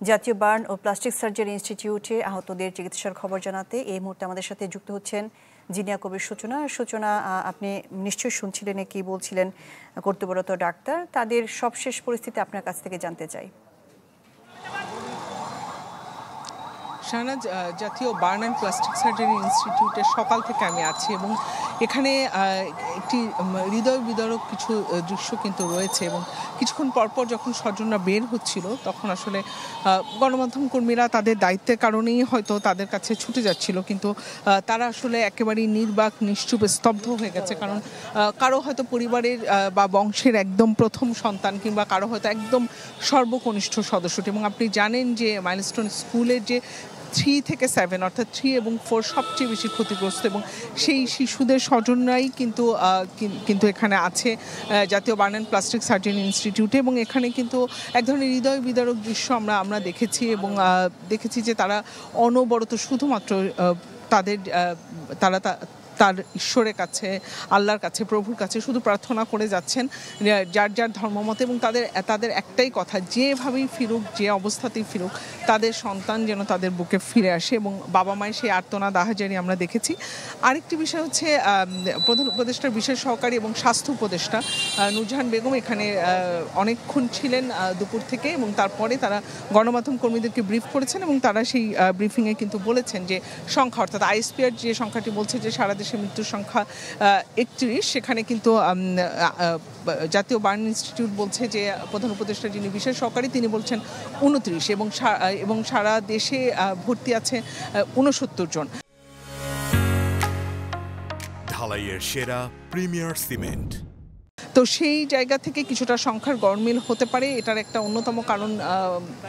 জাতীয় বার্ন ও plastic surgery ইনস্টিটিউটে আহতদের চিকিৎসার খবর জানাতে এই মুহূর্তে আমাদের সাথে যুক্ত হচ্ছেন জিনিয়া কবির সূচনা। আপনি নিশ্চয়ই শুনছিলেন কি বলছিলেন কর্তব্যরত ডাক্তার, তাদের সবশেষ পরিস্থিতি আপনার কাছ থেকে জানতে চাই। শাহনাজ, জাতীয় বার্ন অ্যান্ড প্লাস্টিক সার্জারি ইনস্টিটিউটের সকাল থেকে আমি আছি এবং এখানে একটি হৃদয় বিদারক কিছু দৃশ্য কিন্তু রয়েছে এবং কিছুক্ষণ পরপর যখন স্বজনরা বের হচ্ছিল তখন আসলে গণমাধ্যম কর্মীরা তাদের দায়িত্বের কারণেই হয়তো তাদের কাছে ছুটে যাচ্ছিল, কিন্তু তারা আসলে একেবারেই নির্বাক নিশ্চুপ স্তব্ধ হয়ে গেছে। কারণ কারো হয়তো পরিবারের বা বংশের একদম প্রথম সন্তান কিংবা কারো হয়তো একদম সর্বকনিষ্ঠ সদস্যটি, এবং আপনি জানেন যে মাইলস্টোন স্কুলের যে 3 থেকে 7 অর্থাৎ 3 এবং 4 সবচেয়ে বেশি ক্ষতিগ্রস্ত, এবং সেই শিশুদের স্বজনরাই কিন্তু এখানে আছে জাতীয় বার্ন অ্যান্ড প্লাস্টিক সার্জারি ইনস্টিটিউটে। এবং এখানে কিন্তু এক ধরনের হৃদয় বিদারক দৃশ্য আমরা দেখেছি এবং দেখেছি যে তারা অনবরত শুধুমাত্র তারা তার ঈশ্বরের কাছে, আল্লাহর কাছে, প্রভুর কাছে শুধু প্রার্থনা করে যাচ্ছেন যার যার ধর্মমতে, এবং তাদের একটাই কথা, যেভাবেই ফিরুক, যে অবস্থাতেই ফিরুক, তাদের সন্তান যেন তাদের বুকে ফিরে আসে। এবং বাবা মায়ের সেই আর্তনাদ আহাজারি আমরা দেখেছি। আরেকটি বিষয় হচ্ছে প্রধান উপদেষ্টার বিশেষ সহকারী এবং স্বাস্থ্য উপদেষ্টা নূরজাহান বেগম এখানে অনেকক্ষণ ছিলেন দুপুর থেকে, এবং তারপরে তারা গণমাধ্যম কর্মীদেরকে ব্রিফ করেছেন এবং তারা সেই ব্রিফিংয়ে কিন্তু বলেছেন যে সংখ্যা, অর্থাৎ আইএসপিআর যে সংখ্যাটি বলছে যে সারা দেশে মৃত্যুর সংখ্যা 31, সেখানে কিন্তু জাতীয় বার্ন ইনস্টিটিউট বলছে যে প্রধান উপদেষ্টা যিনি বিশেষ সহকারী তিনি বলছেন 29, এবং সারা দেশে ভর্তি আছে 69 জন। ঢালাইয়ের সেরা প্রিমিয়ার সিমেন্ট। তো সেই জায়গা থেকে কিছুটা সংখ্যার গরমিল হতে পারে, এটার একটা অন্যতম কারণ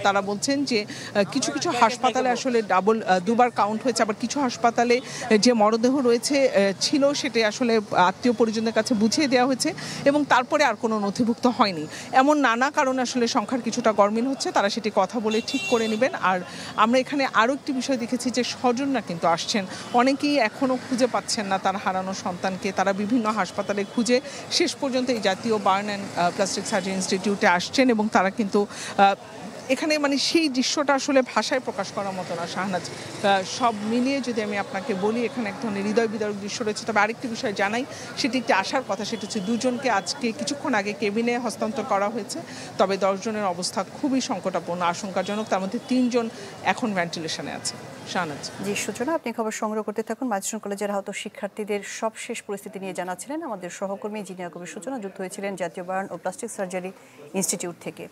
তারা বলছেন যে কিছু কিছু হাসপাতালে আসলে দুবার কাউন্ট হয়েছে, আবার কিছু হাসপাতালে যে মরদেহ রয়েছে ছিল সেটা আসলে আত্মীয় পরিজনদের কাছে বুঝিয়ে দেওয়া হয়েছে এবং তারপরে আর কোনো নথিভুক্ত হয়নি। এমন নানা কারণে আসলে সংখ্যার কিছুটা গরমিল হচ্ছে, তারা সেটি কথা বলে ঠিক করে নেবেন। আর আমরা এখানে আরও একটি বিষয় দেখেছি যে স্বজনরা কিন্তু আসছেন, অনেকেই এখনও খুঁজে পাচ্ছেন না তার হারানো সন্তানকে, তারা বিভিন্ন হাসপাতালে খুঁজে শেষ পর্যন্ত এই জাতীয় বার্ন অ্যান্ড প্লাস্টিক সার্জারি ইনস্টিটিউটে আসছেন, এবং তারা কিন্তু এখানে সেই দৃশ্যটা আসলে ভাষায় প্রকাশ করার মতো না। শাহনাজ, সব মিলিয়ে যদি আমি আপনাকে বলি এখানে এক ধরনের হৃদয় বিদারক দৃশ্য রয়েছে। তবে আরেকটি বিষয় জানাই, সেটি একটি আসার কথা, সেটা হচ্ছে 2 জনকে আজকে কিছুক্ষণ আগে কেবিনে হস্তান্তর করা হয়েছে। তবে 10 জনের অবস্থা খুবই সংকটাপন্ন, আশঙ্কাজনক, তার মধ্যে 3 জন এখন ভেন্টিলেশনে আছে। শাহনাজ। জি সূচনা, আপনি খবর সংগ্রহ করতে থাকুন। মাইলস্টোন কলেজের আহত শিক্ষার্থীদের সবশেষ পরিস্থিতি নিয়ে জানাচ্ছিলেন আমাদের সহকর্মী জিনিয়া কবির সূচনা, যুক্ত হয়েছিলেন জাতীয় বার্ন ও প্লাস্টিক সার্জারি ইনস্টিটিউট থেকে।